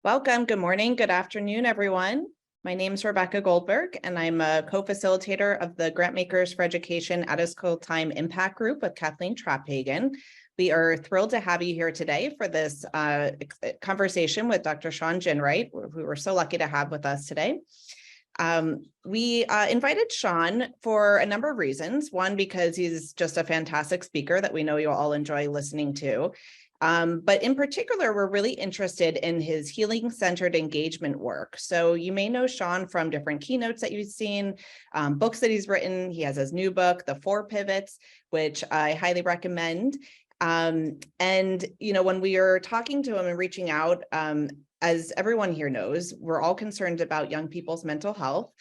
Welcome. Good morning. Good afternoon, everyone. My name is Rebecca Goldberg, and I'm a co-facilitator of the Grantmakers for Education Out-of-School Time Impact Group with Kathleen Trapphagen. We are thrilled to have you here today for this conversation with Dr. Shawn Ginwright, who we're so lucky to have with us today. We invited Shawn for a number of reasons. One, because he's just a fantastic speaker that we know you'll all enjoy listening to. But in particular, we're really interested in his healing-centered engagement work. So you may know Shawn from different keynotes that you've seen, books that he's written. He has his new book, The 4 Pivots, which I highly recommend. And, you know, when we are talking to him and reaching out, as everyone here knows, we're all concerned about young people's mental health.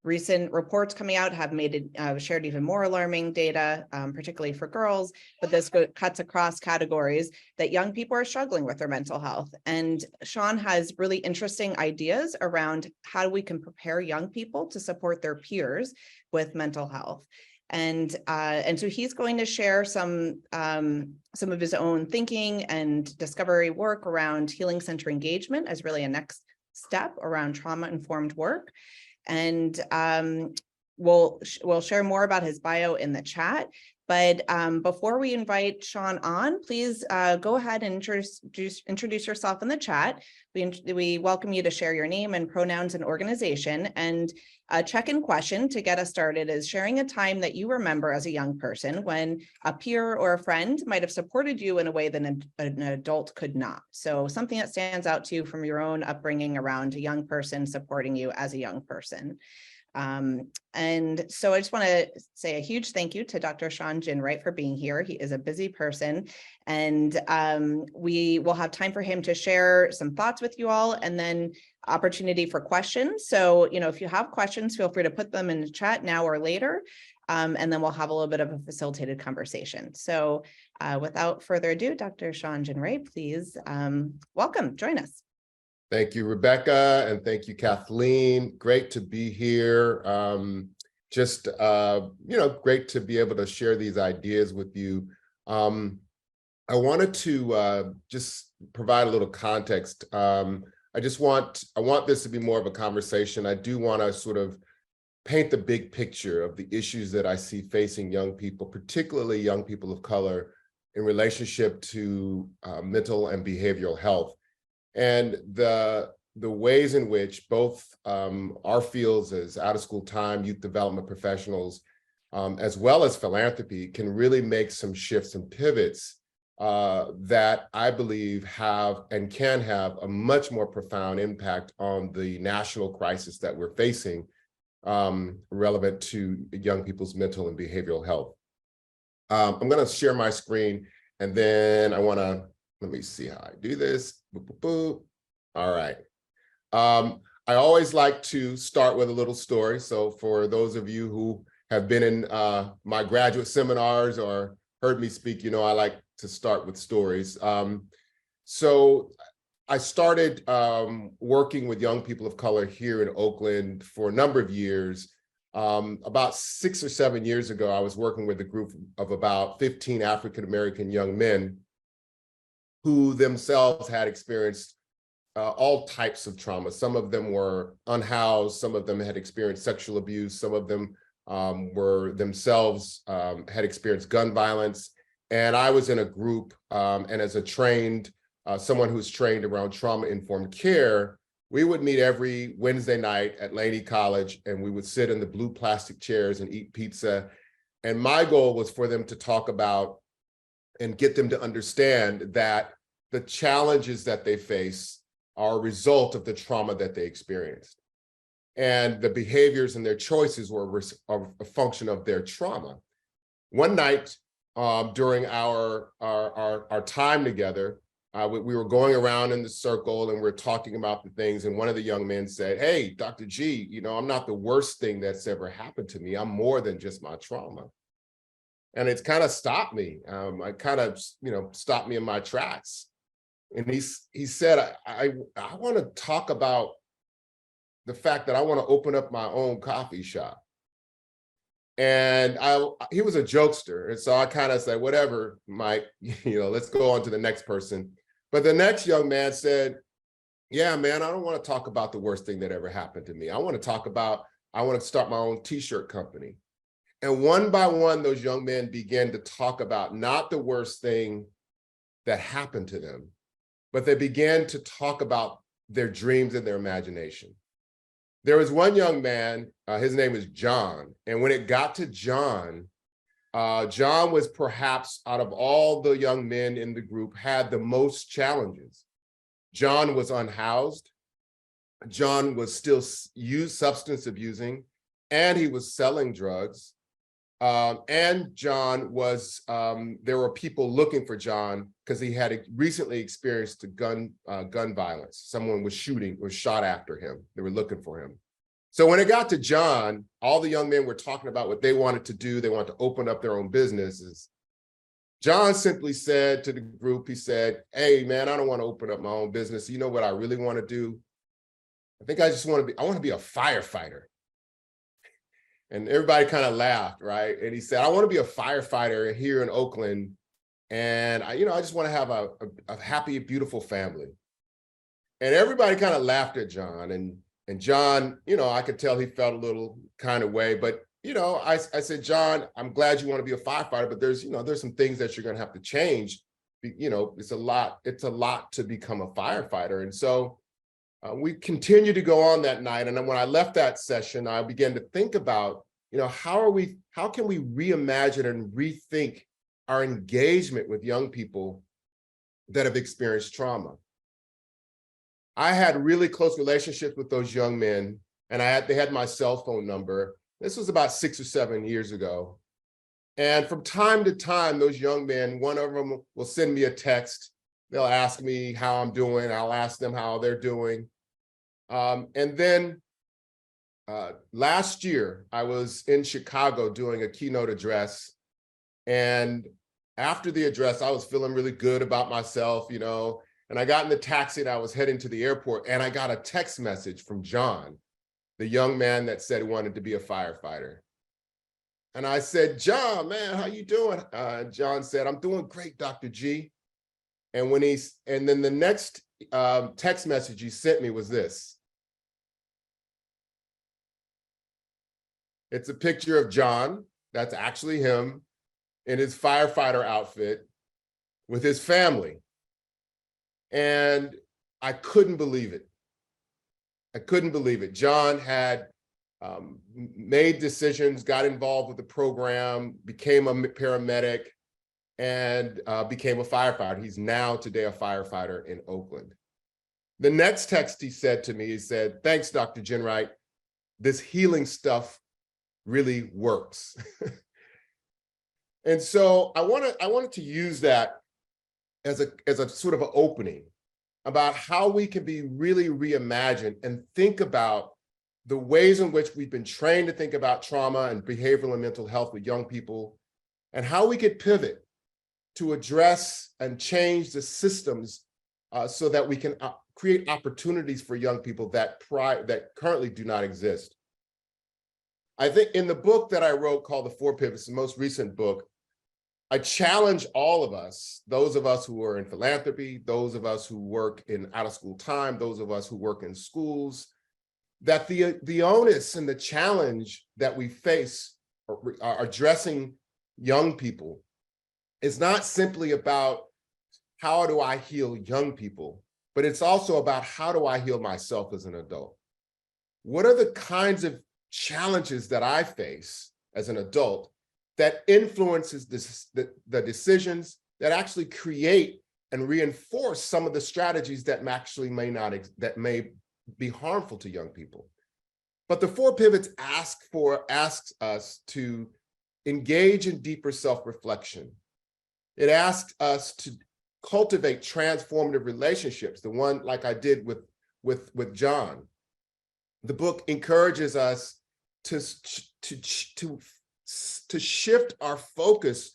Recent reports coming out have made it shared even more alarming data, particularly for girls, but this cuts across categories that young people are struggling with their mental health. And Shawn has really interesting ideas around how we can prepare young people to support their peers with mental health. And so he's going to share some of his own thinking and discovery work around healing center engagement as really a next step around trauma-informed work. And we'll share more about his bio in the chat. But before we invite Shawn on, please go ahead and introduce yourself in the chat. We welcome you to share your name and pronouns and organization. And a check-in question to get us started is sharing a time that you remember as a young person when a peer or a friend might have supported you in a way that an adult could not. So something that stands out to you from your own upbringing around a young person supporting you as a young person. And so I just want to say a huge thank you to Dr. Shawn Ginwright for being here. He is a busy person, and we will have time for him to share some thoughts with you all, and then opportunity for questions. So, you know, if you have questions, feel free to put them in the chat now or later, and then we'll have a little bit of a facilitated conversation. So without further ado, Dr. Shawn Ginwright, please welcome, join us. Thank you, Rebecca, and thank you, Kathleen. Great to be here. Great to be able to share these ideas with you. I wanted to just provide a little context. I want this to be more of a conversation. I do want to sort of paint the big picture of the issues that I see facing young people, particularly young people of color, in relationship to mental and behavioral health. And the ways in which both our fields as out-of-school time, youth development professionals, as well as philanthropy, can really make some shifts and pivots that I believe have and can have a much more profound impact on the national crisis that we're facing relevant to young people's mental and behavioral health. I'm going to share my screen, and then let me see how I do this. Boop, boop, boop. All right. I always like to start with a little story. So for those of you who have been in my graduate seminars or heard me speak, you know, I like to start with stories. So I started working with young people of color here in Oakland for a number of years. About 6 or 7 years ago, I was working with a group of about 15 African-American young men who themselves had experienced all types of trauma. Some of them were unhoused, some of them had experienced sexual abuse, some of them were themselves had experienced gun violence. And I was in a group, and as someone who's trained around trauma-informed care, we would meet every Wednesday night at Laney College, and we would sit in the blue plastic chairs and eat pizza. And my goal was for them to talk about and get them to understand that the challenges that they face are a result of the trauma that they experienced. And the behaviors and their choices were a function of their trauma. One night during our time together, we were going around in the circle and we're talking about the things. And one of the young men said, "Hey, Dr. G, you know, I'm not the worst thing that's ever happened to me. I'm more than just my trauma." And it's kind of stopped me. Stopped me in my tracks. And he said, I want to talk about the fact that I want to open up my own coffee shop. And he was a jokester. And so I kind of said, "Whatever, Mike, let's go on to the next person." But the next young man said, yeah, man, I don't want to talk about the worst thing that ever happened to me. I want to start my own t-shirt company. And one by one, those young men began to talk about not the worst thing that happened to them, but they began to talk about their dreams and their imagination. There was one young man, his name is John. And when it got to John, John was perhaps out of all the young men in the group had the most challenges. John was unhoused. John was still substance abusing, and he was selling drugs. And John was, there were people looking for John because he had recently experienced a gun violence. Someone was shot after him. They were looking for him. So when it got to John, all the young men were talking about what they wanted to do. They wanted to open up their own businesses. John simply said to the group, he said, hey, man, I don't want to open up my own business. You know what I really want to do? I think I want to be a firefighter. And everybody kind of laughed, right? And he said, I want to be a firefighter here in Oakland. And I just want to have a happy, beautiful family. And everybody kind of laughed at John. And John, I could tell he felt a little kind of way, but I said, John, I'm glad you want to be a firefighter, but there's some things that you're going to have to change. It's a lot to become a firefighter. And so we continued to go on that night. And then when I left that session, I began to think about, how can we reimagine and rethink our engagement with young people that have experienced trauma? I had really close relationships with those young men, and they had my cell phone number. This was about 6 or 7 years ago. And from time to time, those young men, one of them will send me a text. They'll ask me how I'm doing. I'll ask them how they're doing. And then last year, I was in Chicago doing a keynote address. And after the address, I was feeling really good about myself, and I got in the taxi and I was heading to the airport, and I got a text message from John, the young man that said he wanted to be a firefighter. And I said, John, man, how you doing? John said, I'm doing great, Dr. G. And then the next text message he sent me was this. It's a picture of John, that's actually him, in his firefighter outfit with his family. And I couldn't believe it. I couldn't believe it. John had made decisions, got involved with the program, became a paramedic, and became a firefighter. He's now today a firefighter in Oakland. The next text he said to me, he said, thanks, Dr. Ginwright. This healing stuff really works. And so I wanted to use that as a sort of an opening about how we can be really reimagined and think about the ways in which we've been trained to think about trauma and behavioral and mental health with young people, and how we could pivot to address and change the systems so that we can create opportunities for young people that currently do not exist. I think in the book that I wrote called The Four Pivots, the most recent book, I challenge all of us, those of us who are in philanthropy, those of us who work in out-of-school time, those of us who work in schools, that the onus and the challenge that we face are addressing young people is not simply about how do I heal young people, but it's also about how do I heal myself as an adult? What are the kinds of challenges that I face as an adult that influences the decisions that actually create and reinforce some of the strategies that actually may be harmful to young people? But the Four Pivots asks us to engage in deeper self-reflection. It asks us to cultivate transformative relationships, the one like I did with John. The book encourages us to shift our focus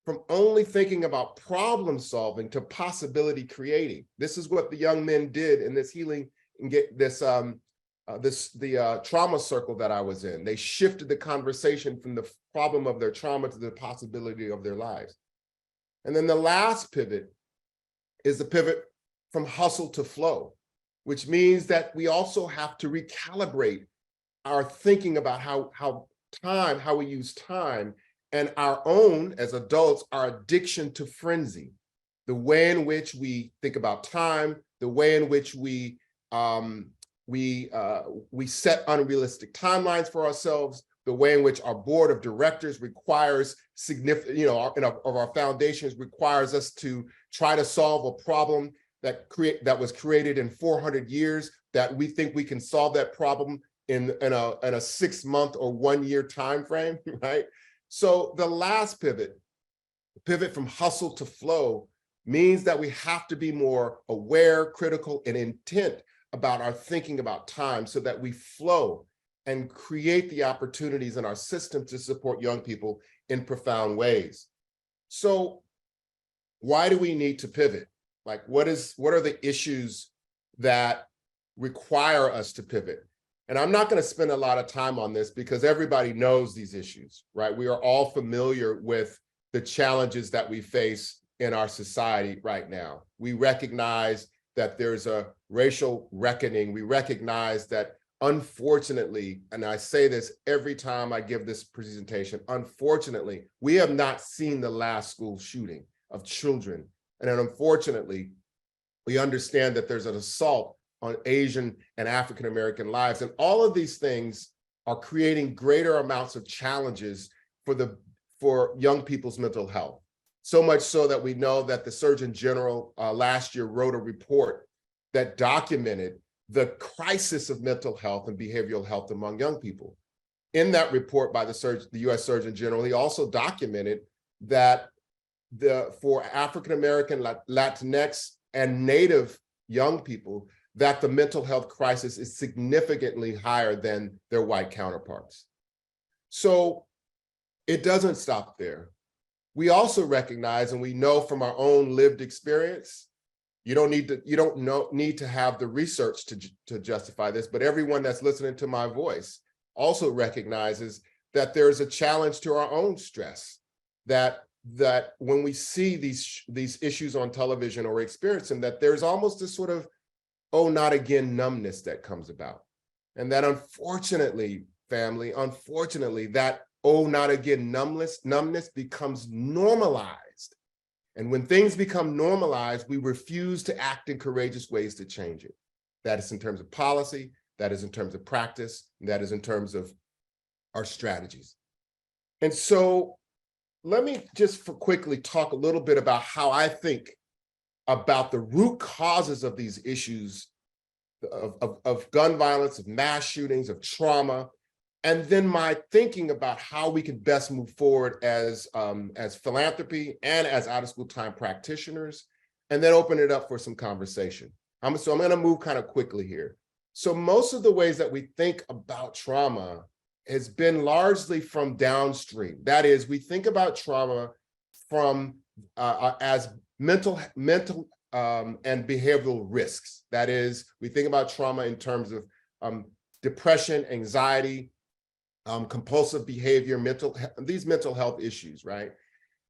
from only thinking about problem solving to possibility creating. This is what the young men did in this healing and get this the trauma circle that I was in. They shifted the conversation from the problem of their trauma to the possibility of their lives. And then the last pivot is the pivot from hustle to flow. which means that we also have to recalibrate our thinking about how we use time, and our own, as adults, our addiction to frenzy, the way in which we think about time, the way in which we set unrealistic timelines for ourselves, the way in which our board of directors requires significant, of our foundations requires us to try to solve a problem that was created in 400 years, that we think we can solve that problem in a 6-month or 1-year time frame, right? So the last pivot from hustle to flow, means that we have to be more aware, critical, and intent about our thinking about time, so that we flow and create the opportunities in our system to support young people in profound ways. So why do we need to pivot? Like, what are the issues that require us to pivot? And I'm not going to spend a lot of time on this because everybody knows these issues, right? We are all familiar with the challenges that we face in our society right now. We recognize that there's a racial reckoning. We recognize that, unfortunately, and I say this every time I give this presentation, unfortunately, we have not seen the last school shooting of children. And then, unfortunately, we understand that there's an assault on Asian and African-American lives. And all of these things are creating greater amounts of challenges for young people's mental health. So much so that we know that the Surgeon General last year wrote a report that documented the crisis of mental health and behavioral health among young people. In that report by the US Surgeon General, he also documented that for African-American, Latinx, and Native young people, that the mental health crisis is significantly higher than their white counterparts. So it doesn't stop there. We also recognize, and we know from our own lived experience, you don't need to have the research to justify this, but everyone that's listening to my voice also recognizes that there's a challenge to our own stress, that when we see these issues on television or experience them, that there's almost this sort of, oh, not again numbness that comes about. And that, unfortunately, family, that oh, not again numbness becomes normalized. And when things become normalized, we refuse to act in courageous ways to change it. That is in terms of policy, that is in terms of practice, and that is in terms of our strategies. And so let me just quickly talk a little bit about how I think about the root causes of these issues of gun violence, of mass shootings, of trauma, and then my thinking about how we can best move forward as philanthropy and as out-of-school time practitioners, and then open it up for some conversation. So I'm going to move kind of quickly here. So most of the ways that we think about trauma has been largely from downstream. That is, we think about trauma from as mental and behavioral risks. That is, we think about trauma in terms of depression, anxiety, compulsive behavior, these mental health issues, right?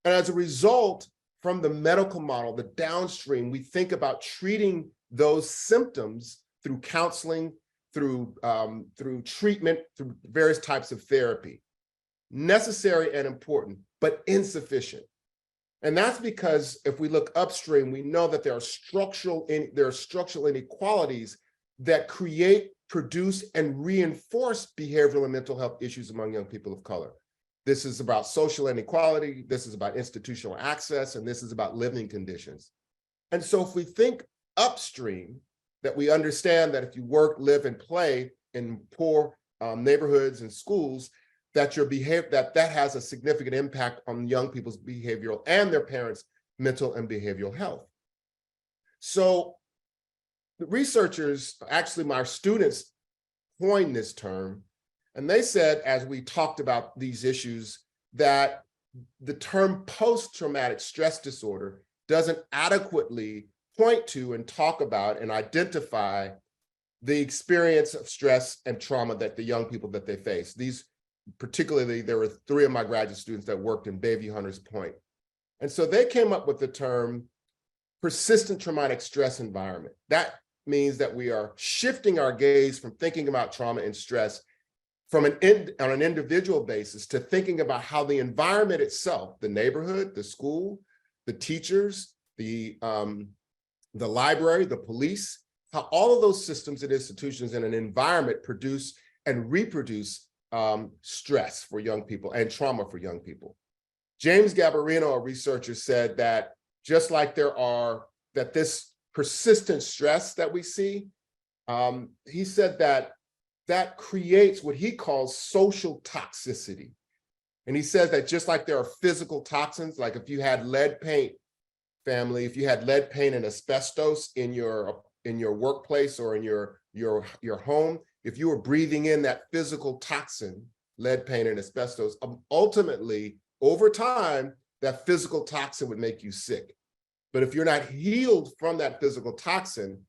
And as a result, from the medical model, the downstream, we think about treating those symptoms through counseling, through treatment, through various types of therapy. Necessary and important, but insufficient. And that's because if we look upstream, we know that there are structural inequalities that create, produce, and reinforce behavioral and mental health issues among young people of color. This is about social inequality, this is about institutional access, and this is about living conditions. And so if we think upstream, that we understand that if you work, live, and play in poor neighborhoods and schools, that that has a significant impact on young people's behavioral and their parents' mental and behavioral health. So the researchers, actually my students, coined this term, and they said, as we talked about these issues, that the term post-traumatic stress disorder doesn't adequately point to and talk about and identify the experience of stress and trauma that the young people that they face. These, particularly, there were 3 of my graduate students that worked in Bayview Hunters Point. And so they came up with the term persistent traumatic stress environment. That means that we are shifting our gaze from thinking about trauma and stress on an individual basis to thinking about how the environment itself, the neighborhood, the school, the teachers, the library, the police, how all of those systems and institutions in an environment produce and reproduce stress for young people and trauma for young people. James Gabarino, a researcher, said that just like this persistent stress that we see, he said that creates what he calls social toxicity. And he says that just like there are physical toxins, like if you had lead paint, family, if you had lead paint and asbestos in your workplace or in your home, if you were breathing in that physical toxin, lead paint and asbestos, ultimately, over time, that physical toxin would make you sick. But if you're not healed from that physical toxin,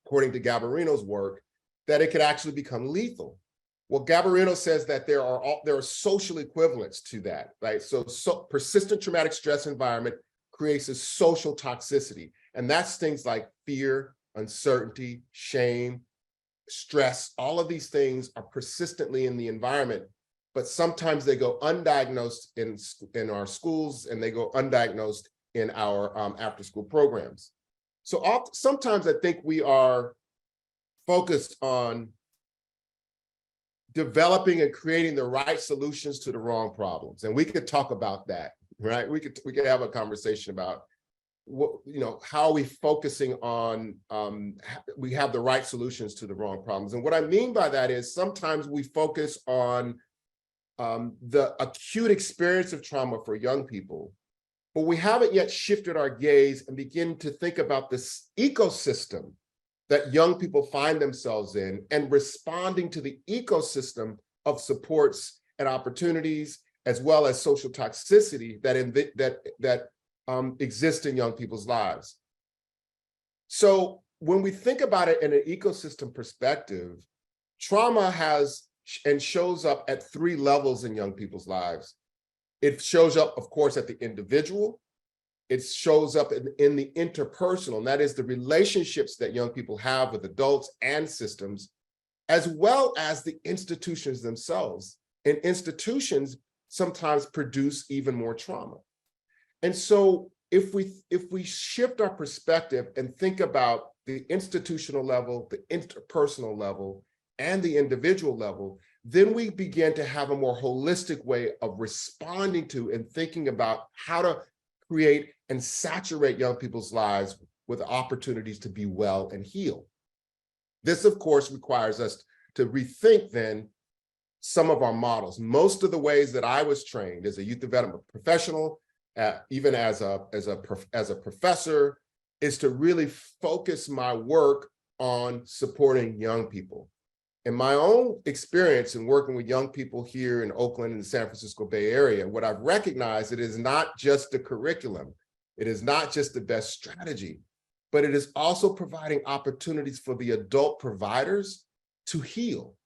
according to Gabarino's work, that it could actually become lethal. Well, Gabarino says that there are social equivalents to that, right? So persistent traumatic stress environment creates a social toxicity. And that's things like fear, uncertainty, shame, stress. All of these things are persistently in the environment, but sometimes they go undiagnosed in our schools, and they go undiagnosed in our after-school programs. So sometimes I think we are focused on developing and creating the right solutions to the wrong problems. And we could talk about that, right? We could have a conversation about how are we focusing on, we have the right solutions to the wrong problems. And what I mean by that is sometimes we focus on the acute experience of trauma for young people, but we haven't yet shifted our gaze and begin to think about this ecosystem that young people find themselves in, and responding to the ecosystem of supports and opportunities, as well as social toxicity that exist in young people's lives. So when we think about it in an ecosystem perspective, trauma has and shows up at 3 levels in young people's lives. It shows up, of course, at the individual. It shows up in the interpersonal, and that is the relationships that young people have with adults and systems, as well as the institutions themselves. And institutions sometimes produce even more trauma. And so if we shift our perspective and think about the institutional level, the interpersonal level, and the individual level, then we begin to have a more holistic way of responding to and thinking about how to create and saturate young people's lives with opportunities to be well and heal. This, of course, requires us to rethink then some of our models. Most of the ways that I was trained as a youth development professional, even as a professor, is to really focus my work on supporting young people. In my own experience in working with young people here in Oakland and the San Francisco Bay Area, what I've recognized, it is not just the curriculum, it is not just the best strategy, but it is also providing opportunities for the adult providers to heal.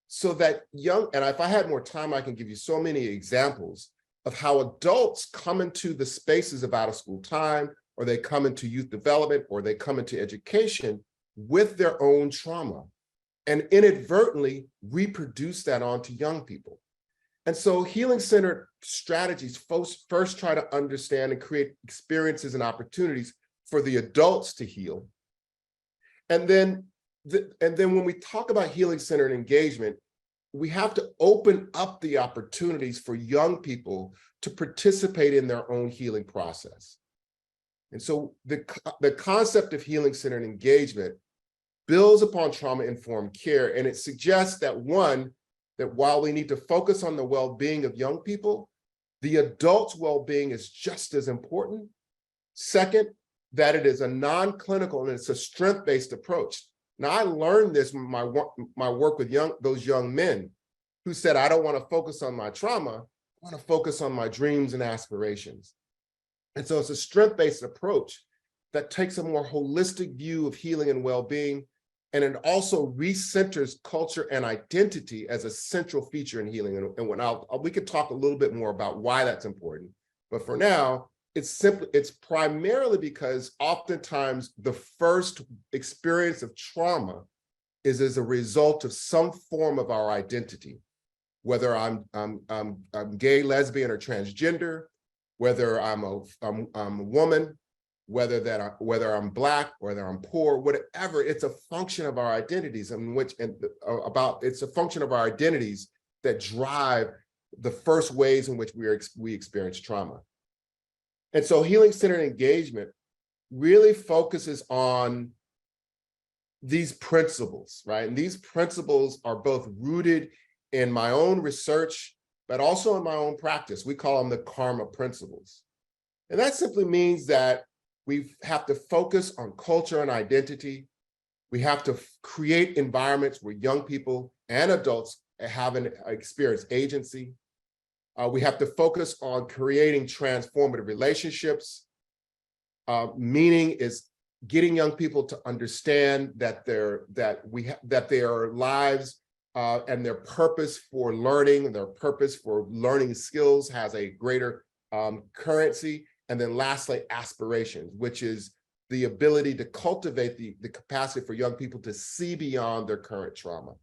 So that and if I had more time, I can give you so many examples of how adults come into the spaces of out of school time, or they come into youth development, or they come into education with their own trauma, and inadvertently reproduce that onto young people. And so healing-centered strategies first try to understand and create experiences and opportunities for the adults to heal. And then when we talk about healing-centered engagement, we have to open up the opportunities for young people to participate in their own healing process. And so the concept of healing-centered engagement builds upon trauma-informed care, and it suggests that that while we need to focus on the well-being of young people, the adults' well-being is just as important. Second, that it is a non-clinical and it's a strength-based approach. Now, I learned this in my work with those young men who said, I don't want to focus on my trauma, I want to focus on my dreams and aspirations. And so it's a strength-based approach that takes a more holistic view of healing and well-being, and it also recenters culture and identity as a central feature in healing. And we could talk a little bit more about why that's important. But for now, it's primarily because oftentimes the first experience of trauma is as a result of some form of our identity, whether I'm gay, lesbian, or transgender, whether I'm a woman, whether I'm Black, whether I'm poor, whatever. It's a function of our identities, it's a function of our identities that drive the first ways in which we experience trauma. And so healing-centered engagement really focuses on these principles, right? And these principles are both rooted in my own research, but also in my own practice. We call them the karma principles. And that simply means that we have to focus on culture and identity. We have to create environments where young people and adults have an experience agency. We have to focus on creating transformative relationships. Meaning is getting young people to understand that their lives and their purpose for learning and their purpose for learning skills has a greater currency. And then lastly, aspirations, which is the ability to cultivate the capacity for young people to see beyond their current trauma.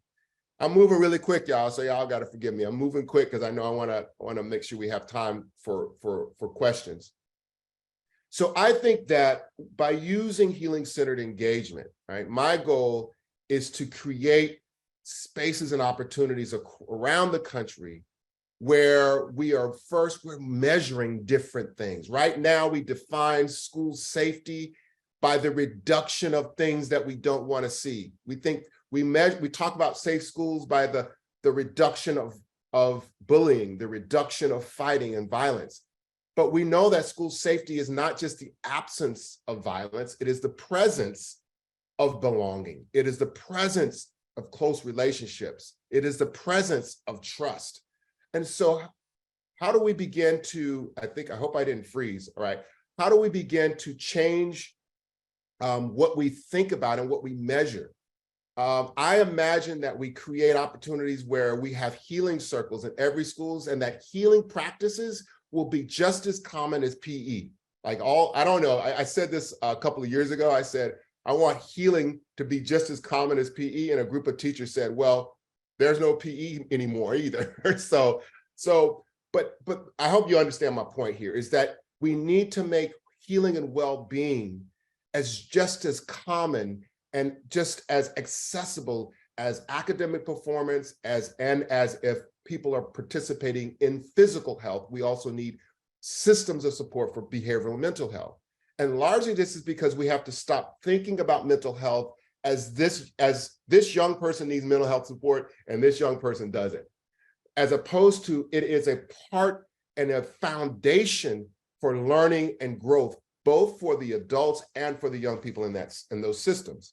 I'm moving really quick, y'all, so y'all got to forgive me. I'm moving quick because I know I want to make sure we have time for questions. So I think that by using healing-centered engagement, right, my goal is to create spaces and opportunities around the country where we're measuring different things. Right now, we define school safety by the reduction of things that we don't want to see. We talk about safe schools by the reduction of bullying, the reduction of fighting and violence. But we know that school safety is not just the absence of violence, it is the presence of belonging. It is the presence of close relationships. It is the presence of trust. And so how do we begin to, I hope I didn't freeze, all right? How do we begin to change what we think about and what we measure? I imagine that we create opportunities where we have healing circles in every schools, and that healing practices will be just as common as PE. I don't know, I said this a couple of years ago. I said, I want healing to be just as common as PE. And a group of teachers said, well, there's no PE anymore either. But I hope you understand my point here is that we need to make healing and well-being as just as common and just as accessible as academic performance, as if people are participating in physical health. We also need systems of support for behavioral and mental health. And largely this is because we have to stop thinking about mental health as this young person needs mental health support and this young person doesn't, as opposed to it is a part and a foundation for learning and growth, both for the adults and for the young people in those systems.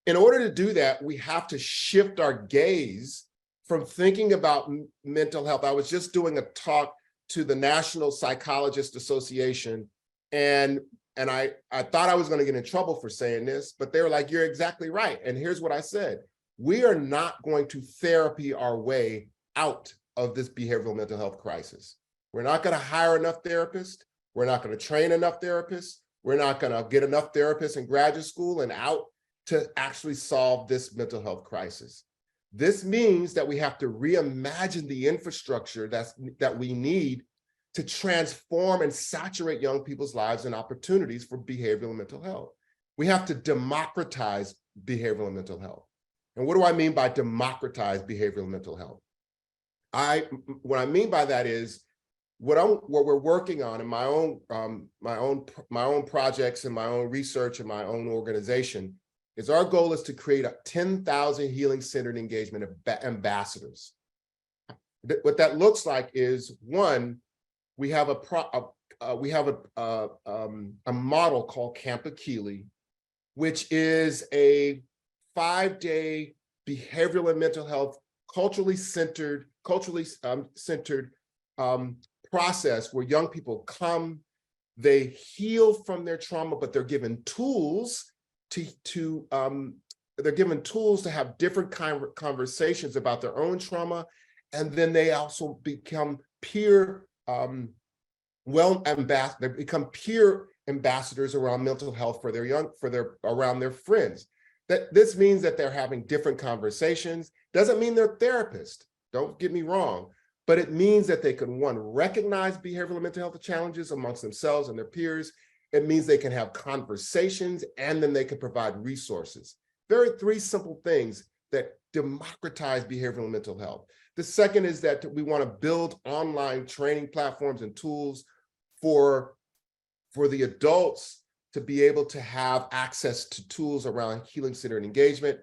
In order to do that, we have to shift our gaze from thinking about mental health. I was just doing a talk to the National Psychologist Association, and I thought I was going to get in trouble for saying this, but they were like, you're exactly right. And here's what I said. We are not going to therapy our way out of this behavioral mental health crisis. We're not going to hire enough therapists. We're not going to train enough therapists. We're not going to get enough therapists in graduate school and out to actually solve this mental health crisis. This means that we have to reimagine the infrastructure that we need to transform and saturate young people's lives and opportunities for behavioral and mental health. We have to democratize behavioral and mental health. And what do I mean by democratize behavioral and mental health? What I mean by that is what we're working on in my own projects and my own research and my own organization is our goal is to create 10,000 healing-centered engagement ambassadors. What that looks like is, one, we have a model called Camp Akili, which is a 5-day behavioral and mental health, culturally centered process where young people come, they heal from their trauma, but they're given tools to have different kind of conversations about their own trauma, and then they also become peer they become peer ambassadors around mental health for around their friends. That this means that they're having different conversations. Doesn't mean they're therapists, don't get me wrong, but it means that they can, one, recognize behavioral and mental health challenges amongst themselves and their peers. It means they can have conversations, and then they can provide resources. Three simple things that democratize behavioral and mental health. The second is that we want to build online training platforms and tools for the adults to be able to have access to tools around healing-centered engagement.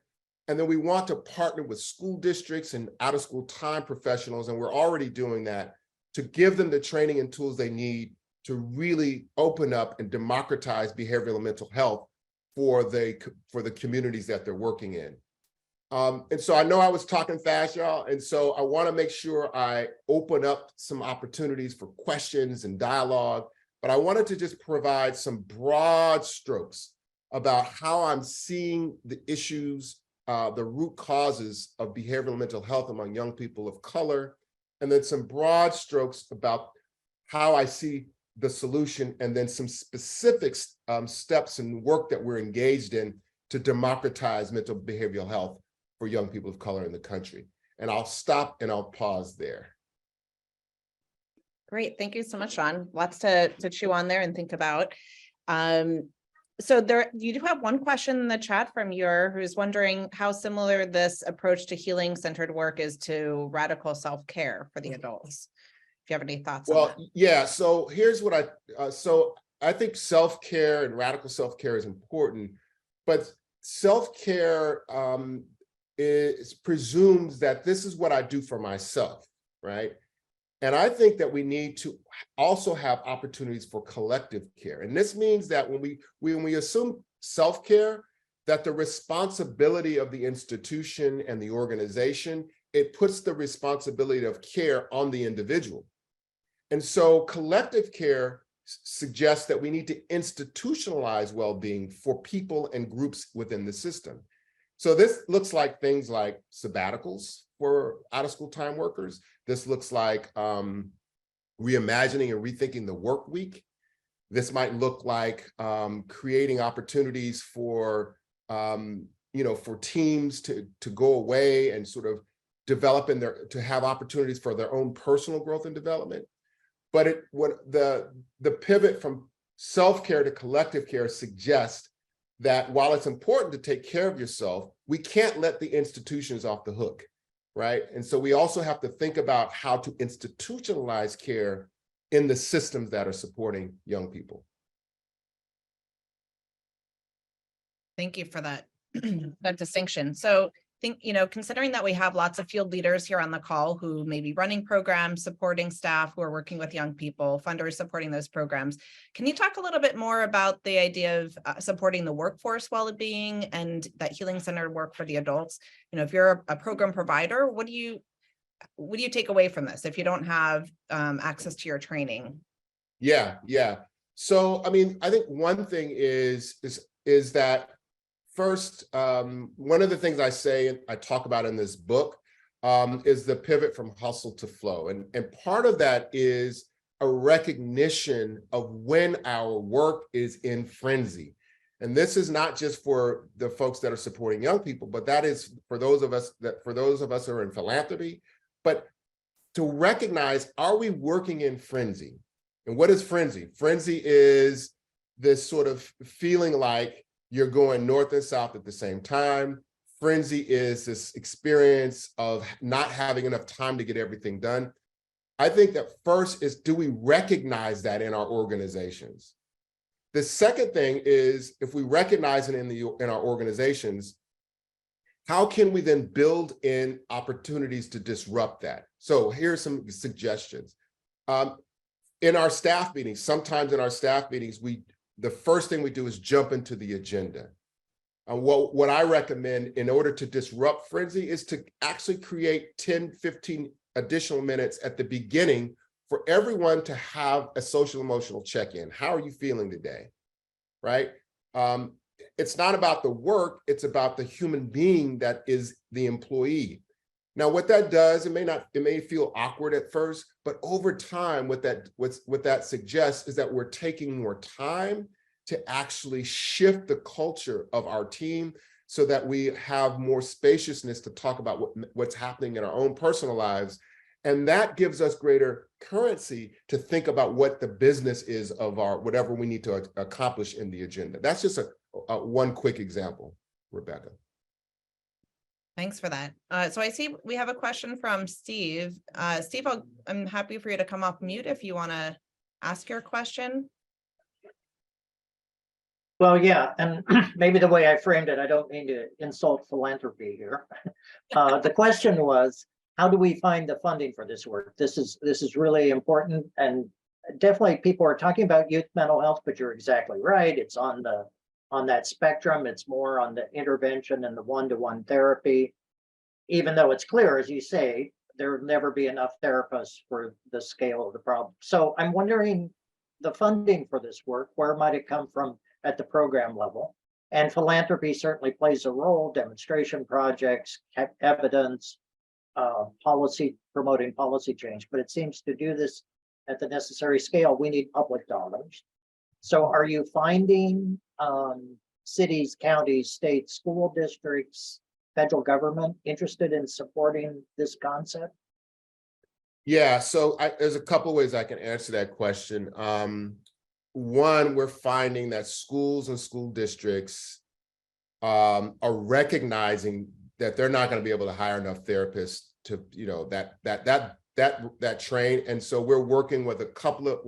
And then we want to partner with school districts and out-of-school time professionals, and we're already doing that, to give them the training and tools they need to really open up and democratize behavioral and mental health for the communities that they're working in. And so I know I was talking fast, y'all, and so I want to make sure I open up some opportunities for questions and dialogue, but I wanted to just provide some broad strokes about how I'm seeing the issues, the root causes of behavioral and mental health among young people of color, and then some broad strokes about how I see the solution, and then some specific steps and work that we're engaged in to democratize mental behavioral health for young people of color in the country. And I'll stop and I'll pause there. Great, thank you so much, Shawn. Lots to chew on there and think about. So you do have one question in the chat from who's wondering how similar this approach to healing-centered work is to radical self-care for the adults. If you have any thoughts on that. Well, yeah, so here's what I think self-care and radical self-care is important, but self-care presumes that this is what I do for myself, right? And I think that we need to also have opportunities for collective care. And this means that when we assume self-care, that the responsibility of the institution and the organization, it puts the responsibility of care on the individual. And so collective care suggests that we need to institutionalize well-being for people and groups within the system. So this looks like things like sabbaticals for out-of-school time workers. This looks like reimagining and rethinking the work week. This might look like creating opportunities for for teams to go away and sort of develop to have opportunities for their own personal growth and development. But the pivot from self-care to collective care suggests that while it's important to take care of yourself, we can't let the institutions off the hook, right? And so we also have to think about how to institutionalize care in the systems that are supporting young people. Thank you for that, that distinction. So considering that we have lots of field leaders here on the call who may be running programs, supporting staff who are working with young people, funders supporting those programs, can you talk a little bit more about the idea of supporting the workforce well-being and that healing-centered work for the adults? If you're a program provider, what do you take away from this if you don't have access to your training? Yeah. So, I mean, I think one thing is that first, one of the things I talk about in this book is the pivot from hustle to flow. And part of that is a recognition of when our work is in frenzy. And this is not just for the folks that are supporting young people, but that is for those of us who are in philanthropy. But to recognize, are we working in frenzy? And what is frenzy? Frenzy is this sort of feeling like you're going north and south at the same time. Frenzy is this experience of not having enough time to get everything done. I think that first is, do we recognize that in our organizations? The second thing is, if we recognize it in our organizations, how can we then build in opportunities to disrupt that? So here's some suggestions. In our staff meetings, sometimes in our staff meetings, the first thing we do is jump into the agenda. What I recommend in order to disrupt frenzy is to actually create 10, 15 additional minutes at the beginning for everyone to have a social emotional check-in. How are you feeling today, right? It's not about the work, it's about the human being that is the employee. Now, what that does, it may feel awkward at first, but over time, what that suggests is that we're taking more time to actually shift the culture of our team so that we have more spaciousness to talk about what's happening in our own personal lives. And that gives us greater currency to think about what the business is of our, whatever we need to accomplish in the agenda. That's just one quick example, Rebecca. Thanks for that. So I see we have a question from Steve. Steve, I'm happy for you to come off mute if you want to ask your question. Well, yeah, and maybe the way I framed it, I don't mean to insult philanthropy here. The question was, how do we find the funding for this work? This is really important, and definitely people are talking about youth mental health, but you're exactly right. It's on that spectrum. It's more on the intervention and the one-to-one therapy. Even though it's clear, as you say, there will never be enough therapists for the scale of the problem. So I'm wondering, the funding for this work, where might it come from at the program level? And philanthropy certainly plays a role, demonstration projects, evidence, policy, promoting policy change, but it seems to do this at the necessary scale, we need public dollars. So are you finding cities, counties, states, school districts, federal government interested in supporting this concept? Yeah, so there's a couple of ways I can answer that question. One, we're finding that schools and school districts are recognizing that they're not going to be able to hire enough therapists to, that train. And so we're working with a couple of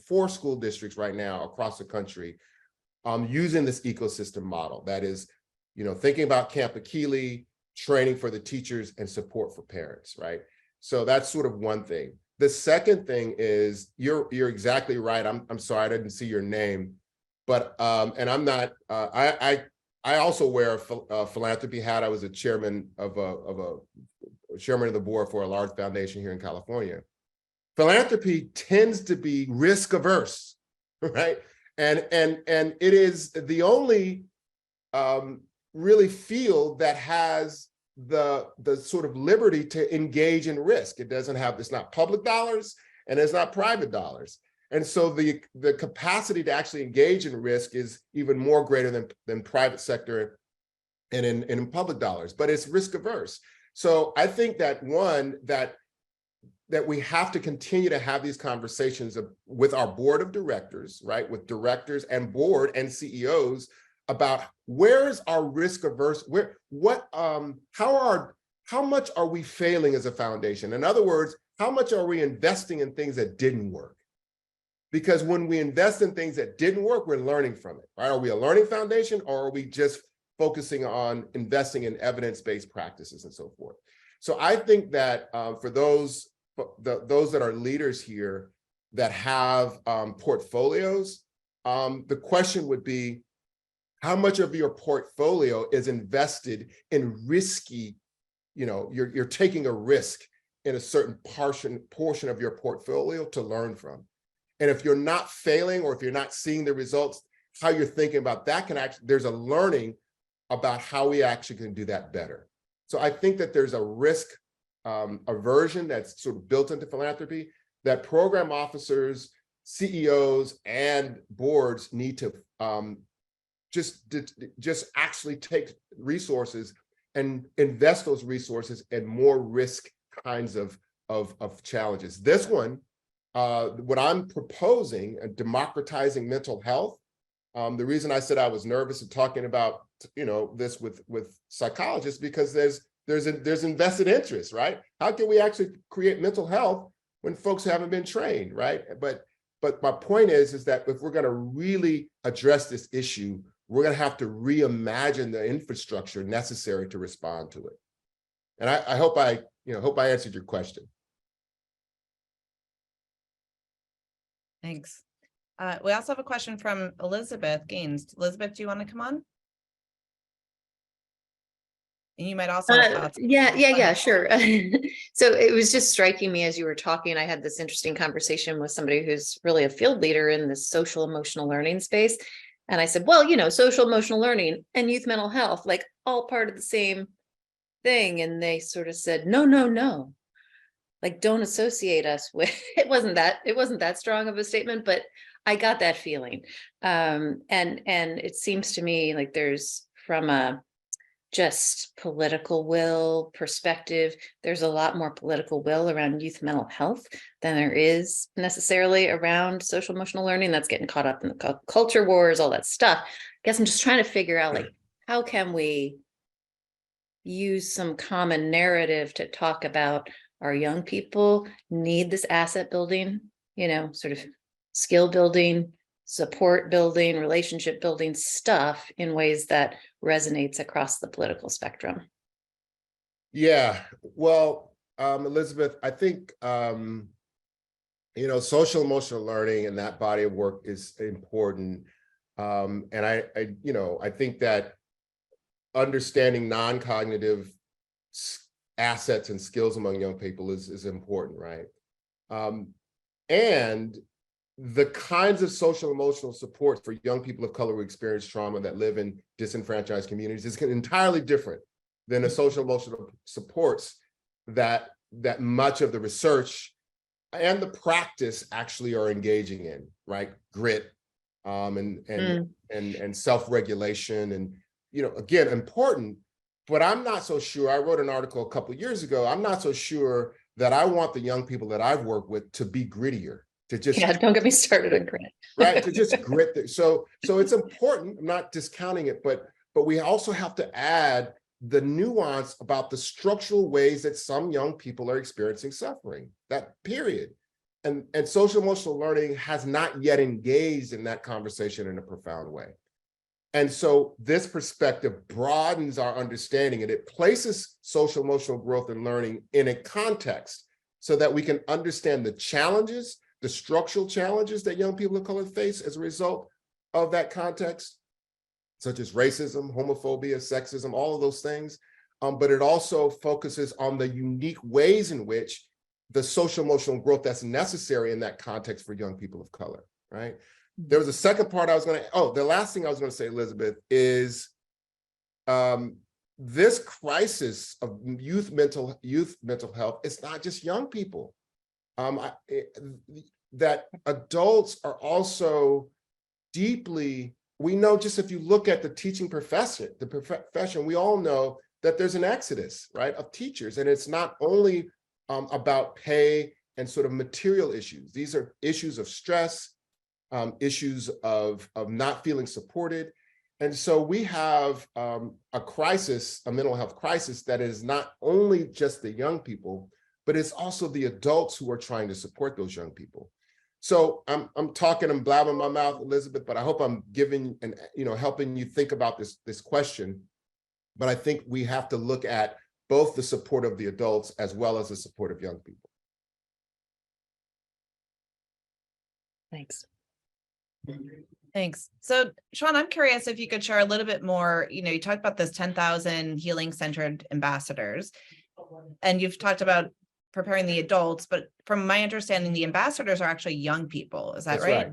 4 school districts right now across the country, using this ecosystem model. That is, thinking about Camp Achille, training for the teachers, and support for parents, right? So that's sort of one thing. The second thing is, you're exactly right. I'm sorry, I didn't see your name, but and I'm not. I also wear a philanthropy hat. I was a chairman of the board for a large foundation here in California. Philanthropy tends to be risk averse, right? And it is the only really field that has the sort of liberty to engage in risk. It's not public dollars and it's not private dollars. And so the capacity to actually engage in risk is even more greater than private sector and in public dollars, but it's risk averse. So I think that that we have to continue to have these conversations with our board of directors, right? With directors and board and CEOs about where is our risk averse, how much are we failing as a foundation? In other words, how much are we investing in things that didn't work? Because when we invest in things that didn't work, we're learning from it, right? Are we a learning foundation, or are we just focusing on investing in evidence-based practices and so forth? So I think that for those that are leaders here that have portfolios, the question would be, how much of your portfolio is invested in risky, you're taking a risk in a certain portion of your portfolio to learn from. And if you're not failing, or if you're not seeing the results, how you're thinking about that there's a learning about how we actually can do that better. So I think that there's a risk aversion that's sort of built into philanthropy that program officers, CEOs, and boards need to just actually take resources and invest those resources in more risk kinds of challenges. This one, what I'm proposing, democratizing mental health. The reason I said I was nervous of talking about this with psychologists, because there's invested interest, right? How can we actually create mental health when folks haven't been trained, right? But my point is that if we're going to really address this issue, we're going to have to reimagine the infrastructure necessary to respond to it. And I hope I answered your question. Thanks. We also have a question from Elizabeth Gaines. Elizabeth, do you want to come on? And you might also have thoughts. Yeah, sure. So it was just striking me as you were talking. I had this interesting conversation with somebody who's really a field leader in the social emotional learning space. And I said, well, social emotional learning and youth mental health, like all part of the same thing. And they sort of said, no, no, no. Like, don't associate us with, it wasn't that strong of a statement, but I got that feeling. And it seems to me like there's, from a just political will perspective, there's a lot more political will around youth mental health than there is necessarily around social emotional learning. That's getting caught up in the culture wars, all that stuff. I guess I'm just trying to figure out, like, how can we use some common narrative to talk about our young people need this asset building, sort of skill building, support building, relationship building stuff in ways that resonates across the political spectrum. Yeah, well, Elizabeth, I think, social emotional learning and that body of work is important. And I think that understanding non-cognitive assets and skills among young people is important, right? And the kinds of social emotional support for young people of color who experience trauma that live in disenfranchised communities is entirely different than the social emotional supports that much of the research and the practice actually are engaging in, right? Grit, and self-regulation, and again, important. But I'm not so sure. I wrote an article a couple of years ago. I'm not so sure that I want the young people that I've worked with to be grittier, to just, don't get me started on grit. right? To just grit. So it's important. I'm not discounting it, but we also have to add the nuance about the structural ways that some young people are experiencing suffering, that period. And social emotional learning has not yet engaged in that conversation in a profound way. And so this perspective broadens our understanding, and it places social emotional growth and learning in a context so that we can understand the challenges, the structural challenges that young people of color face as a result of that context, such as racism, homophobia, sexism, all of those things. But it also focuses on the unique ways in which the social emotional growth that's necessary in that context for young people of color, right? There was a second part I was going to, the last thing I was going to say, Elizabeth, is this crisis of youth mental health, it's not just young people. That adults are also deeply, we know, just if you look at the teaching profession, we all know that there's an exodus, right, of teachers. And it's not only about pay and sort of material issues. These are issues of stress, issues of not feeling supported. And so we have a crisis, a mental health crisis, that is not only just the young people, but it's also the adults who are trying to support those young people. So I'm talking, I'm blabbing my mouth, Elizabeth, but I hope I'm giving and helping you think about this question. But I think we have to look at both the support of the adults as well as the support of young people. Thanks. Thanks. So Shawn, I'm curious if you could share a little bit more, you talked about this 10,000 healing-centered ambassadors, and you've talked about preparing the adults, but from my understanding, the ambassadors are actually young people. Is that right?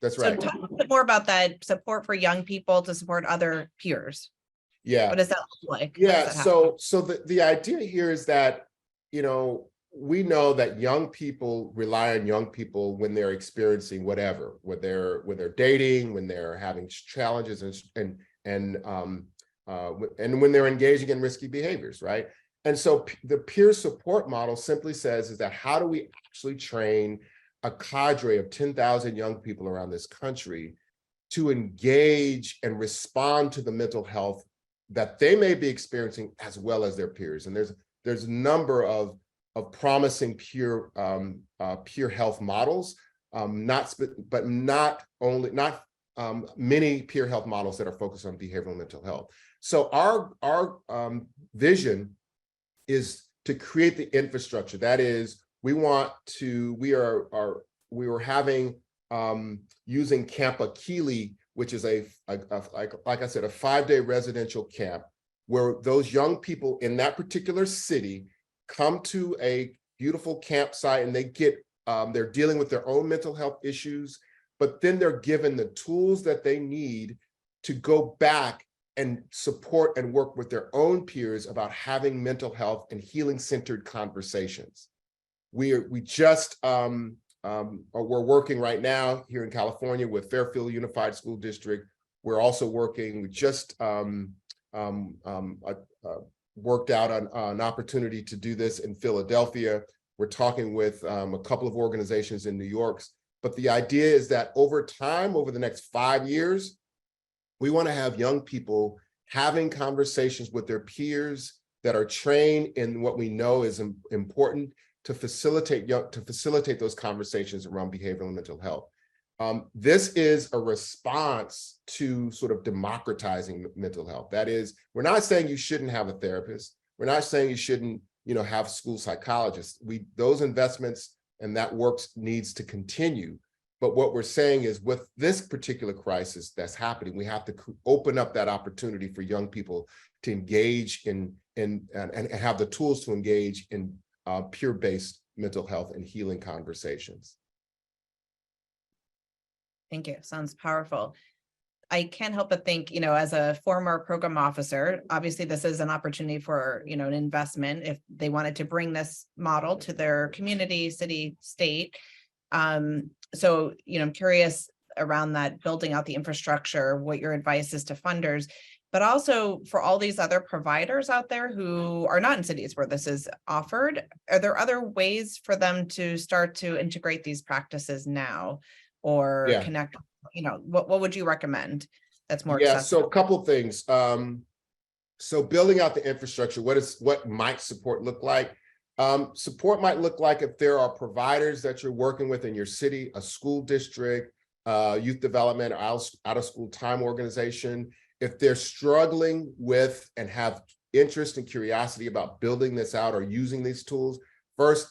That's right. So talk a bit more about that support for young people to support other peers. Yeah. What does that look like? Yeah. So the idea here is that, we know that young people rely on young people when they're experiencing whatever, when they're dating, when they're having challenges, and when they're engaging in risky behaviors, right? And so the peer support model simply says is that how do we actually train a cadre of 10,000 young people around this country to engage and respond to the mental health that they may be experiencing as well as their peers. And there's a number of promising peer health models, but not many peer health models that are focused on behavioral mental health. So our vision is to create the infrastructure. That is, we were having using Camp Akili, which is like I said, a 5-day residential camp where those young people in that particular city come to a beautiful campsite, and they're dealing with their own mental health issues, but then they're given the tools that they need to go back and support and work with their own peers about having mental health and healing-centered conversations. We're working right now here in California with Fairfield Unified School District. We're also working, we just worked out on an opportunity to do this in Philadelphia. We're talking with a couple of organizations in New York. But the idea is that over time, over the next 5 years, we want to have young people having conversations with their peers that are trained in what we know is important to facilitate those conversations around behavioral and mental health. This is a response to sort of democratizing mental health. That is, we're not saying you shouldn't have a therapist. We're not saying you shouldn't, have school psychologists. Those investments and that work needs to continue. But what we're saying is, with this particular crisis that's happening, we have to open up that opportunity for young people to engage in and have the tools to engage in peer-based mental health and healing conversations. Thank you. Sounds powerful. I can't help but think, as a former program officer, obviously this is an opportunity for, an investment if they wanted to bring this model to their community, city, state. So, I'm curious around that, building out the infrastructure, what your advice is to funders, but also for all these other providers out there who are not in cities where this is offered. Are there other ways for them to start to integrate these practices now or connect? What would you recommend that's more accessible? So a couple of things. So building out the infrastructure, what might support look like? Support might look like if there are providers that you're working with in your city, a school district, youth development, or out of school time organization. If they're struggling with and have interest and curiosity about building this out or using these tools, first,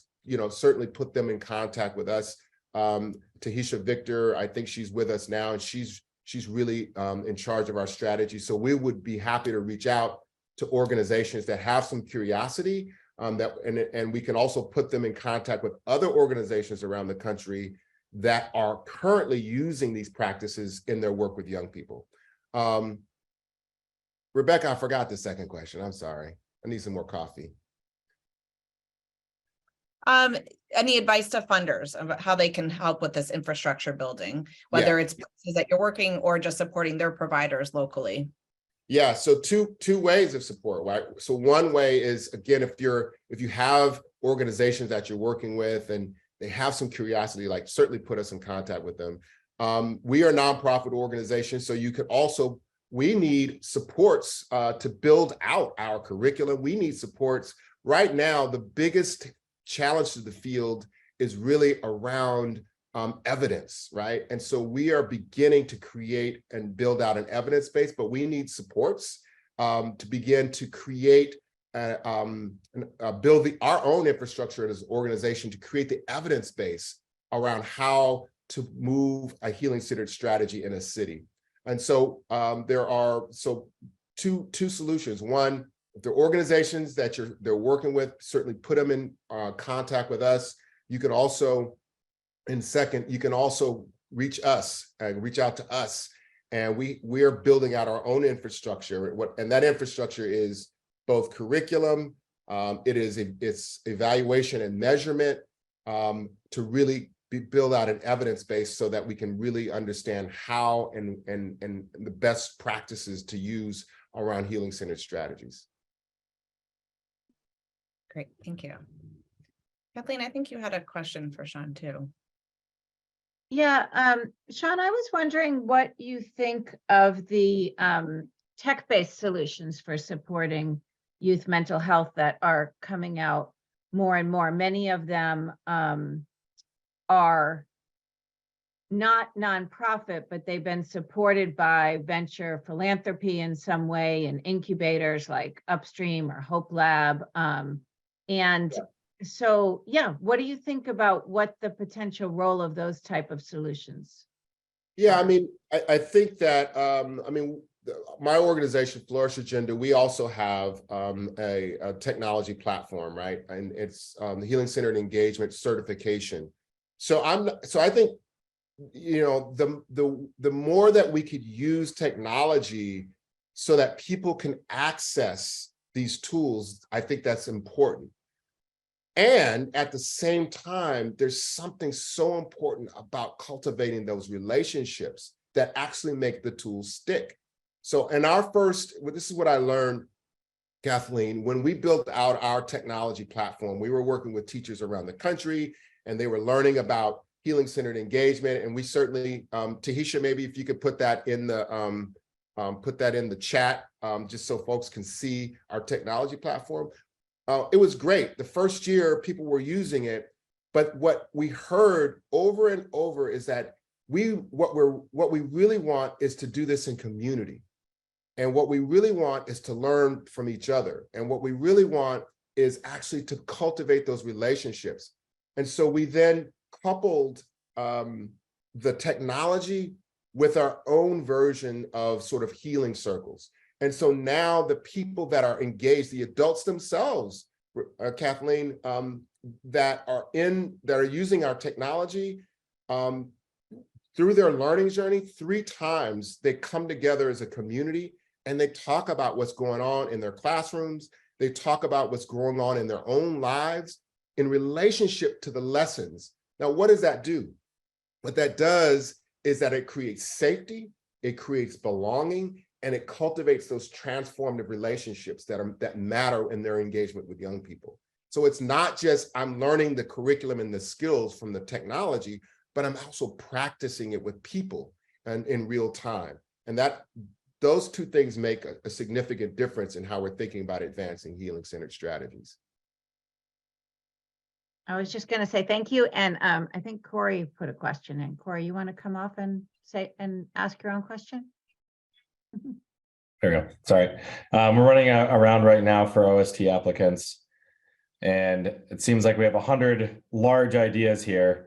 certainly put them in contact with us. Tahisha Victor, I think she's with us now, and she's really in charge of our strategy. So we would be happy to reach out to organizations that have some curiosity, and we can also put them in contact with other organizations around the country that are currently using these practices in their work with young people. Rebecca, I forgot the second question. I'm sorry. I need some more coffee. Any advice to funders about how they can help with this infrastructure building, whether it's places that you're working or just supporting their providers locally? Yeah, so two ways of support, right? So one way is, again, if you have organizations that you're working with and they have some curiosity, certainly put us in contact with them. We are a nonprofit organization, so we need supports to build out our curriculum. We need supports. Right now, the biggest challenge to the field is really around evidence, right? And so we are beginning to create and build out an evidence base, but we need supports to begin to create build our own infrastructure as an organization to create the evidence base around how to move a healing-centered strategy in a city. And so there are two solutions. One, if there are organizations that they're working with, certainly put them in contact with us. You can also, and second, you can also reach out to us. And we are building out our own infrastructure. And that infrastructure is both curriculum, it's evaluation and measurement to really build out an evidence base so that we can really understand how and the best practices to use around healing-centered strategies. Great, thank you. Kathleen, I think you had a question for Shawn too. Yeah, Shawn, I was wondering what you think of the tech-based solutions for supporting youth mental health that are coming out more and more. Many of them are not nonprofit, but they've been supported by venture philanthropy in some way, and incubators like Upstream or Hope Lab. So, what do you think about what the potential role of those type of solutions? Yeah, I think that, my organization, Flourish Agenda, we also have a technology platform, right? And it's the Healing-Centered Engagement certification. So I think, the more that we could use technology so that people can access these tools. I think that's important. And at the same time, there's something so important about cultivating those relationships that actually make the tools stick. So in our first, this is what I learned, Kathleen, when we built out our technology platform, we were working with teachers around the country, and they were learning about healing-centered engagement. And we certainly, Tahisha, maybe if you could put that in the chat, just so folks can see our technology platform. It was great. The first year people were using it, but what we heard over and over is that what we really want is to do this in community. And what we really want is to learn from each other. And what we really want is actually to cultivate those relationships. And so we then coupled the technology with our own version of sort of healing circles. And so now the people that are engaged, the adults themselves, Kathleen, that are using our technology, through their learning journey, 3 times they come together as a community and they talk about what's going on in their classrooms. They talk about what's going on in their own lives in relationship to the lessons. Now, what does that do? What that does is that it creates safety, it creates belonging, and it cultivates those transformative relationships that matter in their engagement with young people. So it's not just I'm learning the curriculum and the skills from the technology, but I'm also practicing it with people and in real time. And those 2 things make a significant difference in how we're thinking about advancing healing-centered strategies. I was just going to say thank you. And I think Corey put a question in. Corey, you want to come off and ask your own question? There we go. Sorry. We're running around right now for OST applicants. And it seems like we have 100 large ideas here.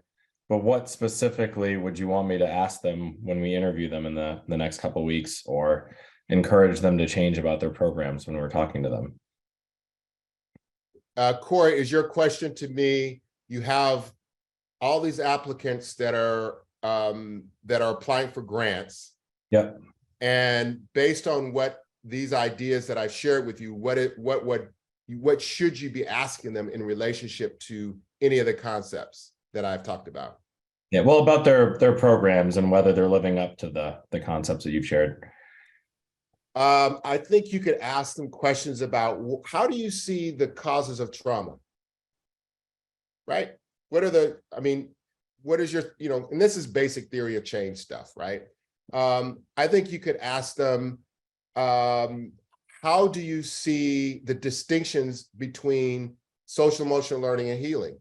But what specifically would you want me to ask them when we interview them in the next couple of weeks, or encourage them to change about their programs when we're talking to them? Corey, is your question to me, you have all these applicants that are applying for grants. Yep. And based on what these ideas that I shared with you, what should you be asking them in relationship to any of the concepts that I've talked about? Yeah, well, about their programs and whether they're living up to the concepts that you've shared. I think you could ask them questions about how do you see the causes of trauma, right? What is your, and this is basic theory of change stuff, right? I think you could ask them, how do you see the distinctions between social emotional learning and healing?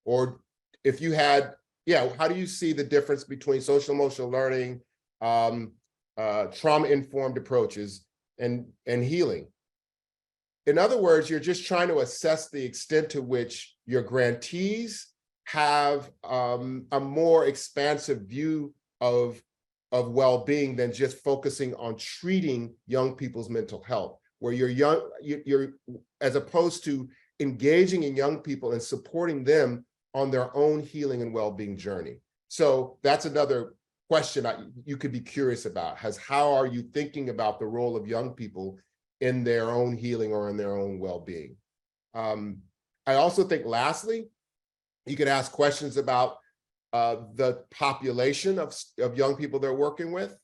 Or if you had, how do you see the difference between social emotional learning, trauma-informed approaches, and healing? In other words, you're just trying to assess the extent to which your grantees have a more expansive view of well-being than just focusing on treating young people's mental health, where you're as opposed to engaging in young people and supporting them on their own healing and well-being journey. So that's another question you could be curious about, how are you thinking about the role of young people in their own healing or in their own well-being? I also think, lastly, you could ask questions about the population of young people they're working with,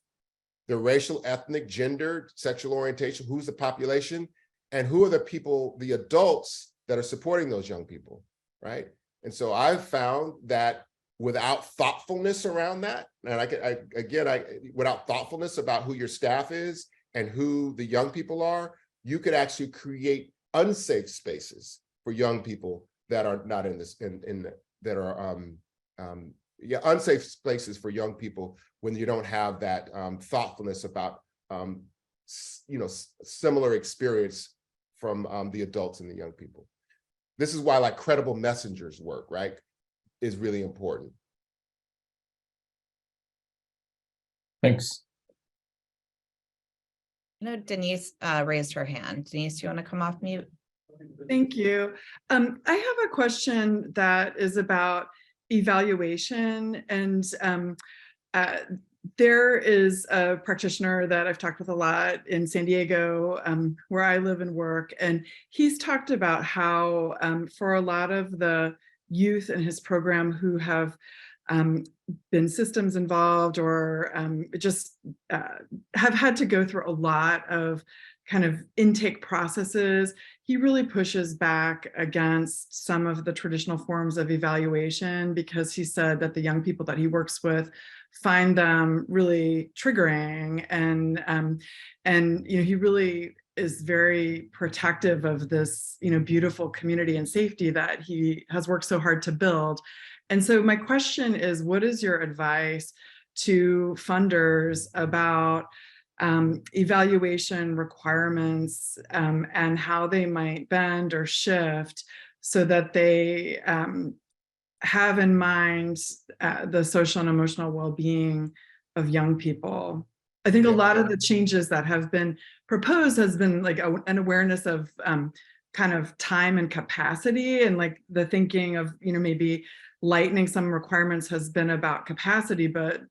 their racial, ethnic, gender, sexual orientation, who's the population, and who are the people, the adults that are supporting those young people, right? And so I've found that without thoughtfulness around that, and without thoughtfulness about who your staff is and who the young people are, you could actually create unsafe spaces for young people that are not in this, unsafe spaces for young people when you don't have that thoughtfulness about similar experience from the adults and the young people. This is why credible messengers work, right, is really important. Thanks. Denise raised her hand. Denise, you want to come off mute? Thank you. I have a question that is about evaluation, and there is a practitioner that I've talked with a lot in San Diego, where I live and work, and he's talked about how for a lot of the youth in his program who have been systems involved or just have had to go through a lot of kind of intake processes, he really pushes back against some of the traditional forms of evaluation, because he said that the young people that he works with find them really triggering, and he really is very protective of this beautiful community and safety that he has worked so hard to build. And so my question is, what is your advice to funders about evaluation requirements and how they might bend or shift so that they have in mind the social and emotional well-being of young people? I think a lot of the changes that have been proposed has been like an awareness of kind of time and capacity, and like the thinking of maybe lightening some requirements has been about capacity, but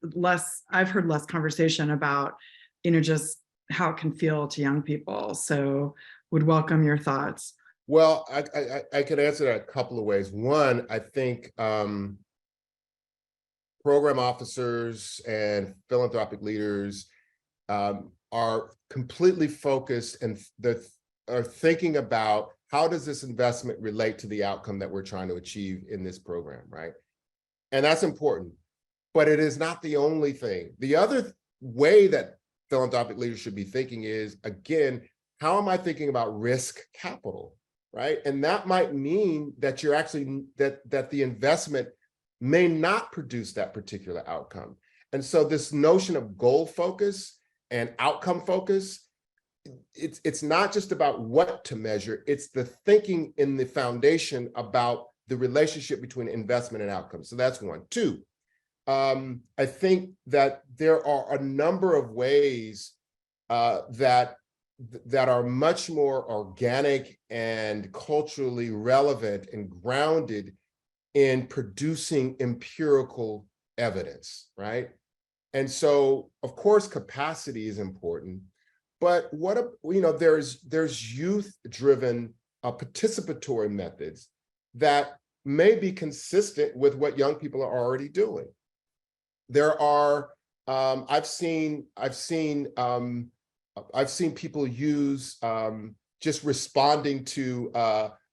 I've heard less conversation about just how it can feel to young people. So would welcome your thoughts. Well, I could answer that a couple of ways. One, I think program officers and philanthropic leaders are completely focused and are thinking about how does this investment relate to the outcome that we're trying to achieve in this program, right? And that's important, but it is not the only thing. The other way that philanthropic leaders should be thinking is, again, how am I thinking about risk capital, right? And that might mean that you're actually, that the investment may not produce that particular outcome. And so this notion of goal focus and outcome focus, it's not just about what to measure, it's the thinking in the foundation about the relationship between investment and outcome. So that's one. Two, I think that there are a number of ways that are much more organic and culturally relevant and grounded in producing empirical evidence, right? And so, of course, capacity is important, but there's youth-driven participatory methods that may be consistent with what young people are already doing. There are I've seen people use just responding to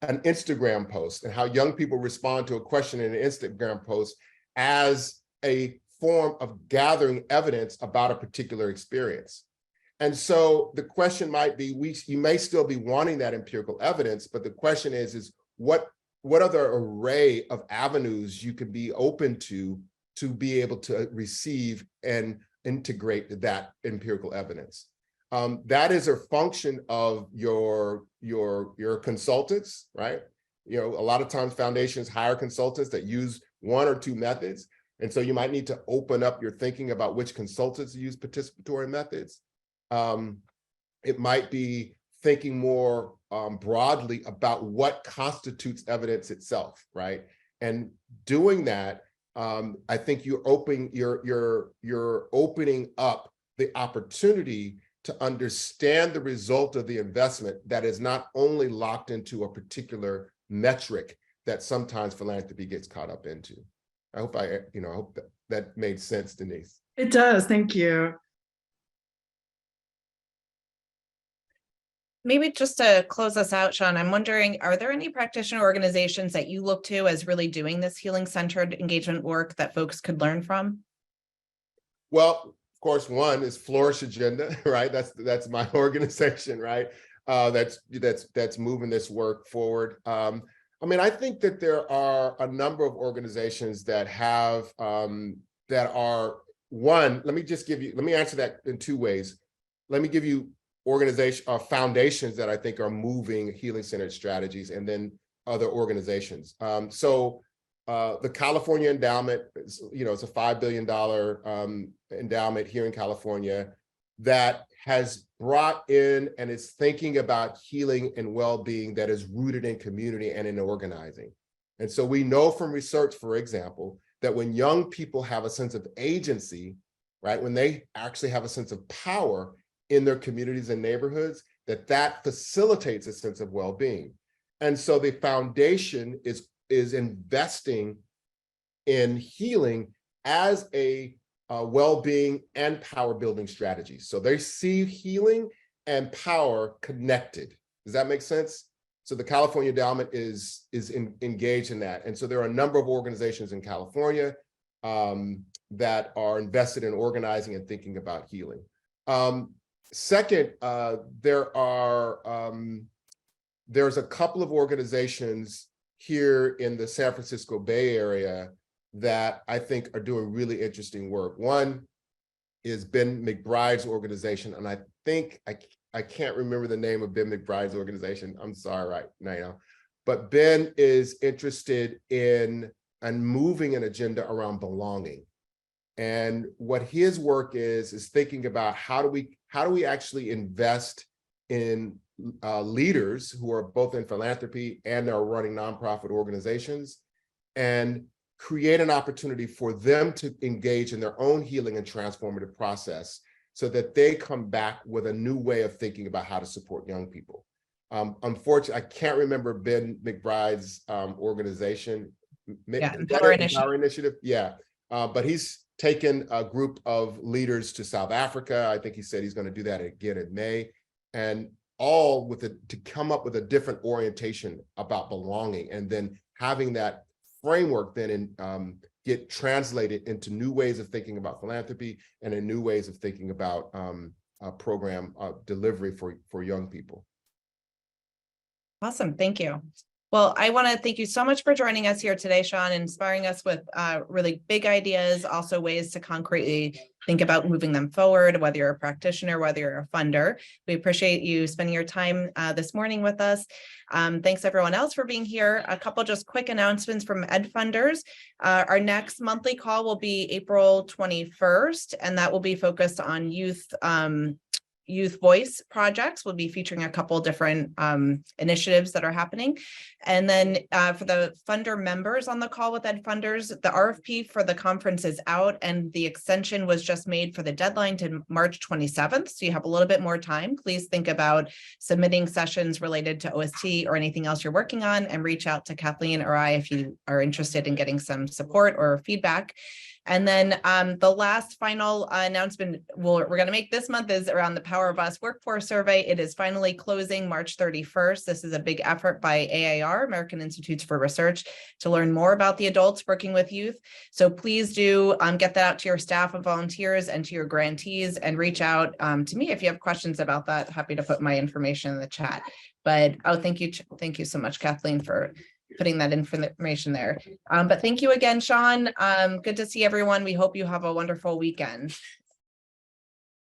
an Instagram post, and how young people respond to a question in an Instagram post as a form of gathering evidence about a particular experience. And so the question might be, you may still be wanting that empirical evidence, but the question is what other array of avenues you could be open to be able to receive and integrate that empirical evidence. That is a function of your consultants, right? A lot of times foundations hire consultants that use one or two methods. And so you might need to open up your thinking about which consultants use participatory methods. It might be thinking more broadly about what constitutes evidence itself, right? And doing that, I think you're opening up the opportunity to understand the result of the investment that is not only locked into a particular metric that sometimes philanthropy gets caught up into. I hope I hope that made sense, Denise. It does. Thank you. Maybe just to close us out, Shawn, I'm wondering, are there any practitioner organizations that you look to as really doing this healing-centered engagement work that folks could learn from? Well, of course, one is Flourish Agenda, right? That's my organization, right? That's moving this work forward. I think that there are a number of organizations that have that are one. Let me answer that in two ways. Let me give you foundations that I think are moving healing-centered strategies, and then other organizations. The California Endowment, it's a $5 billion endowment here in California that has brought in and is thinking about healing and well-being that is rooted in community and in organizing. And so we know from research, for example, that when young people have a sense of agency, right? When they actually have a sense of power in their communities and neighborhoods, that facilitates a sense of well-being. And so the foundation is investing in healing as a well-being and power building strategy. So they see healing and power connected. Does that make sense? So the California Endowment is engaged in that. And so there are a number of organizations in California that are invested in organizing and thinking about healing. Second, there's a couple of organizations here in the San Francisco Bay Area that I think are doing really interesting work. One is Ben McBride's organization, and I think I can't remember the name of Ben McBride's organization. I'm sorry right now, but Ben is interested in and moving an agenda around belonging. And what his work is thinking about how do we actually invest in leaders who are both in philanthropy and are running nonprofit organizations, and create an opportunity for them to engage in their own healing and transformative process so that they come back with a new way of thinking about how to support young people. Unfortunately, I can't remember Ben McBride's organization. Yeah, Empower Initiative. Yeah, but he's taken a group of leaders to South Africa. I think he said he's going to do that again in May, and all to come up with a different orientation about belonging, and then having that framework then get translated into new ways of thinking about philanthropy and in new ways of thinking about program delivery for young people. Awesome, thank you. Well, I want to thank you so much for joining us here today, Shawn, and inspiring us with really big ideas, also ways to concretely think about moving them forward, whether you're a practitioner, whether you're a funder. We appreciate you spending your time this morning with us. Thanks everyone else for being here. A couple just quick announcements from Ed Funders. Our next monthly call will be April 21st, and that will be focused on youth voice projects. We'll be featuring a couple different initiatives that are happening. And then for the funder members on the call with Ed Funders, the RFP for the conference is out, and the extension was just made for the deadline to March 27th. So you have a little bit more time. Please think about submitting sessions related to OST or anything else you're working on, and reach out to Kathleen or I if you are interested in getting some support or feedback. And then the last final announcement we're going to make this month is around the Power of Us Workforce Survey. It is finally closing March 31st. This is a big effort by AIR, American Institutes for Research, to learn more about the adults working with youth. So please do get that out to your staff and volunteers and to your grantees, and reach out to me if you have questions about that. Happy to put my information in the chat. But thank you so much, Kathleen, for putting that information there. But thank you again, Shawn. Good to see everyone. We hope you have a wonderful weekend.